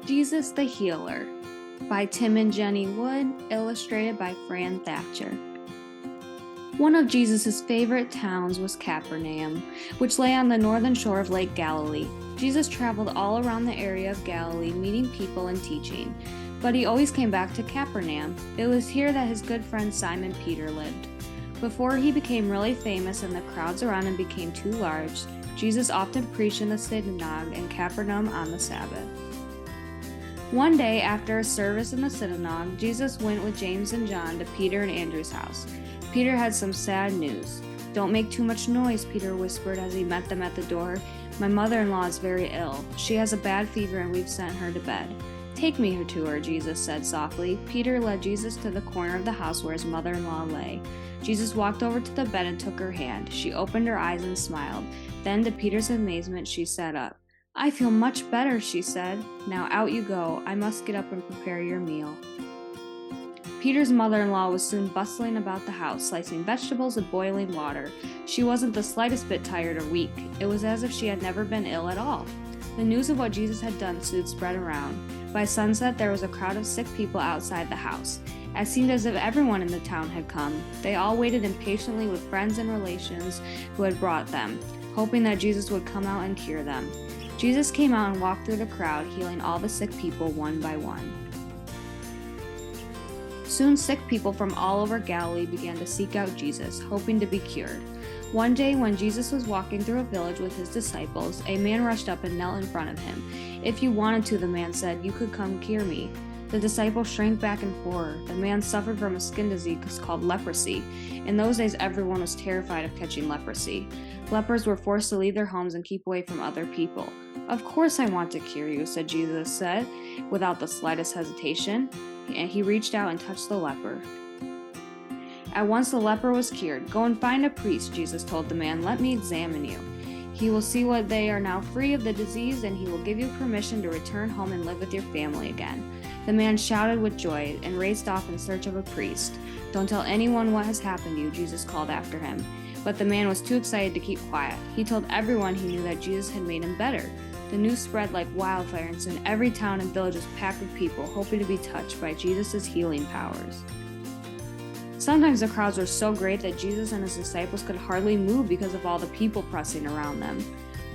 Jesus the Healer by Tim and Jenny Wood, illustrated by Fran Thatcher. One of Jesus' favorite towns was Capernaum, which lay on the northern shore of Lake Galilee. Jesus traveled all around the area of Galilee, meeting people and teaching, but he always came back to Capernaum. It was here that his good friend Simon Peter lived. Before he became really famous and the crowds around him became too large, Jesus often preached in the synagogue in Capernaum on the Sabbath. One day, after a service in the synagogue, Jesus went with James and John to Peter and Andrew's house. Peter had some sad news. "Don't make too much noise," Peter whispered as he met them at the door. "My mother-in-law is very ill. She has a bad fever and we've sent her to bed." "Take me to her," Jesus said softly. Peter led Jesus to the corner of the house where his mother-in-law lay. Jesus walked over to the bed and took her hand. She opened her eyes and smiled. Then, to Peter's amazement, she sat up. "I feel much better," she said. "Now out you go. I must get up and prepare your meal." Peter's mother-in-law was soon bustling about the house, slicing vegetables and boiling water. She wasn't the slightest bit tired or weak. It was as if she had never been ill at all. The news of what Jesus had done soon spread around. By sunset, there was a crowd of sick people outside the house. It seemed as if everyone in the town had come. They all waited impatiently with friends and relations who had brought them, hoping that Jesus would come out and cure them. Jesus came out and walked through the crowd, healing all the sick people one by one. Soon sick people from all over Galilee began to seek out Jesus, hoping to be cured. One day when Jesus was walking through a village with his disciples, a man rushed up and knelt in front of him. "If you wanted to," the man said, "you could come cure me." The disciples shrank back in horror. The man suffered from a skin disease called leprosy. In those days, everyone was terrified of catching leprosy. Lepers were forced to leave their homes and keep away from other people. "Of course I want to cure you," Jesus said, without the slightest hesitation. And he reached out and touched the leper. At once the leper was cured. "Go and find a priest," Jesus told the man. "Let me examine you. He will see what they are now free of the disease, and he will give you permission to return home and live with your family again." The man shouted with joy and raced off in search of a priest. "Don't tell anyone what has happened to you," Jesus called after him. But the man was too excited to keep quiet. He told everyone he knew that Jesus had made him better. The news spread like wildfire, and soon every town and village was packed with people hoping to be touched by Jesus' healing powers. Sometimes the crowds were so great that Jesus and his disciples could hardly move because of all the people pressing around them.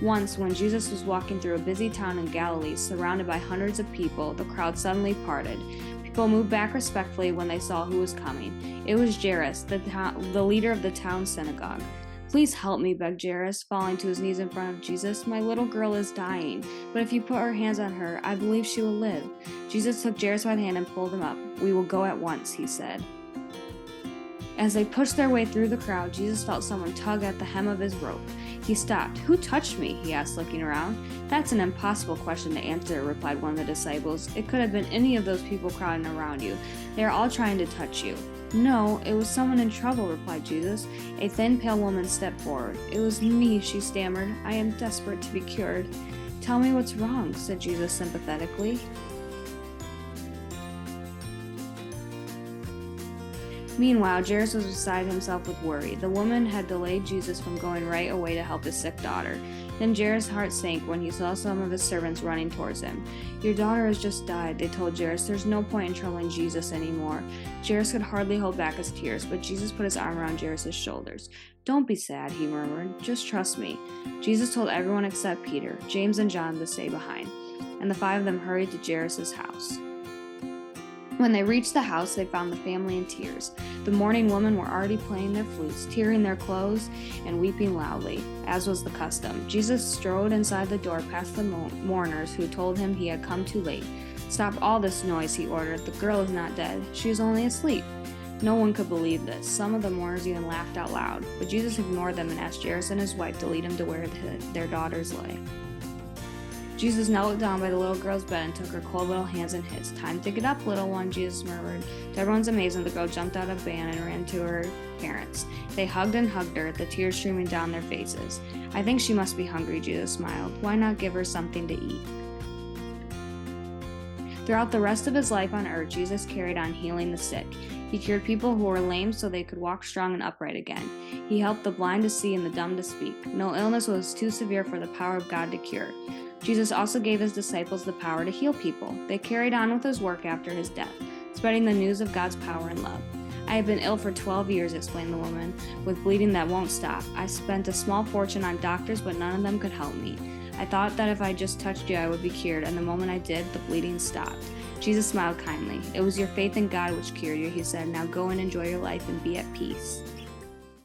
Once, when Jesus was walking through a busy town in Galilee, surrounded by hundreds of people, the crowd suddenly parted. People moved back respectfully when they saw who was coming. It was Jairus, the leader of the town synagogue. "Please help me," begged Jairus, falling to his knees in front of Jesus. "My little girl is dying, but if you put your hands on her, I believe she will live." Jesus took Jairus by the hand and pulled him up. "We will go at once," he said. As they pushed their way through the crowd, Jesus felt someone tug at the hem of his robe. He stopped. "Who touched me?" he asked, looking around. "That's an impossible question to answer," replied one of the disciples. "It could have been any of those people crowding around you. They are all trying to touch you." "No, it was someone in trouble," replied Jesus. A thin, pale woman stepped forward. "It was me," she stammered. "I am desperate to be cured." "Tell me what's wrong," said Jesus sympathetically. Meanwhile, Jairus was beside himself with worry. The woman had delayed Jesus from going right away to help his sick daughter. Then Jairus' heart sank when he saw some of his servants running towards him. "Your daughter has just died," they told Jairus. "There's no point in troubling Jesus anymore." Jairus could hardly hold back his tears, but Jesus put his arm around Jairus' shoulders. "Don't be sad," he murmured. "Just trust me." Jesus told everyone except Peter, James, and John to stay behind, and the five of them hurried to Jairus' house. When they reached the house, they found the family in tears. The mourning women were already playing their flutes, tearing their clothes, and weeping loudly, as was the custom. Jesus strode inside the door past the mourners, who told him he had come too late. "Stop all this noise," he ordered. "The girl is not dead. She is only asleep." No one could believe this. Some of the mourners even laughed out loud. But Jesus ignored them and asked Jairus and his wife to lead him to where their daughters lay. Jesus knelt down by the little girl's bed and took her cold little hands in his. "Time to get up, little one," Jesus murmured. To everyone's amazement, the girl jumped out of bed and ran to her parents. They hugged and hugged her, the tears streaming down their faces. "I think she must be hungry," Jesus smiled. "Why not give her something to eat?" Throughout the rest of his life on earth, Jesus carried on healing the sick. He cured people who were lame so they could walk strong and upright again. He helped the blind to see and the dumb to speak. No illness was too severe for the power of God to cure. Jesus also gave his disciples the power to heal people. They carried on with his work after his death, spreading the news of God's power and love. I have been ill for 12 years, explained the woman, with bleeding that won't stop. I spent a small fortune on doctors, but none of them could help me. I thought that if I just touched you, I would be cured, and the moment I did, the bleeding stopped. Jesus smiled kindly. It was your faith in God which cured you, he said. Now go and enjoy your life and be at peace.